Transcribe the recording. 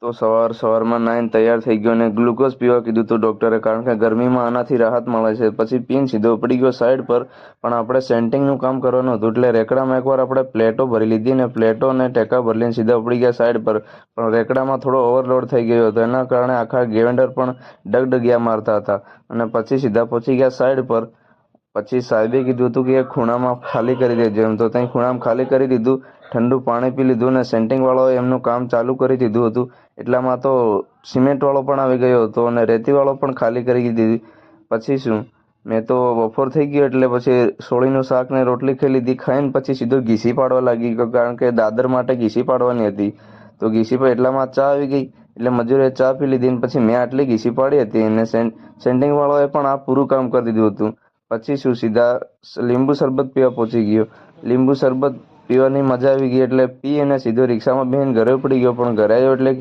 તો સવારમાં નાઈને તૈયાર થઈ ગયો અને ગ્લુકોઝ પીવા કીધું હતું ડૉક્ટરે, કારણ કે ગરમીમાં આનાથી રાહત મળે છે. પછી પીને સીધો પડી ગયો સાઈડ પર. પણ આપણે સેન્ટિંગનું કામ કરવાનું હતું એટલે રેકડામાં એકવાર આપણે પ્લેટો ભરી લીધી ને પ્લેટો અને ટેકા ભરી લઈને સીધા પડી ગયા સાઈડ પર. પણ રેકડામાં થોડો ઓવરલોડ થઈ ગયો હતો, એના કારણે આખા ગેવેન્ડર પણ ડગડગિયા મારતા હતા. અને પછી સીધા પહોંચી ગયા સાઈડ પર. પછી સાહેબે કીધું હતું કે ખૂણામાં ખાલી કરી દેજો એમ, તો ત્યાં ખૂણામાં ખાલી કરી દીધું. ઠંડુ પાણી પી લીધું ને સેન્ટિંગવાળાએ એમનું કામ ચાલુ કરી દીધું હતું. એટલામાં તો સિમેન્ટવાળો પણ આવી ગયો હતો અને રેતીવાળો પણ ખાલી કરી દીધી. પછી શું, મેં તો બપોર થઈ ગયો એટલે પછી સોળીનું શાક ને રોટલી ખાઈ લીધી. ખાઈને પછી સીધો ઘીસી પાડવા લાગી ગયો, કારણ કે દાદર માટે ઘીસી પાડવાની હતી. તો ઘીસી પર એટલામાં ચા આવી ગઈ એટલે મજૂરે ચા પી લીધી ને પછી મેં આટલી ઘીસી પાડી હતી અને સેન્ટિંગવાળાએ પણ આ પૂરું કામ કરી દીધું હતું. પછી શું, સીધા લીંબુ શરબત પીવા પહોંચી ગયો. લીંબુ શરબત પીવાની મજા આવી ગઈ એટલે પી અને સીધો રિક્ષામાં બેસીને ઘરે પડી ગયો. પણ ઘરે આવ્યો એટલે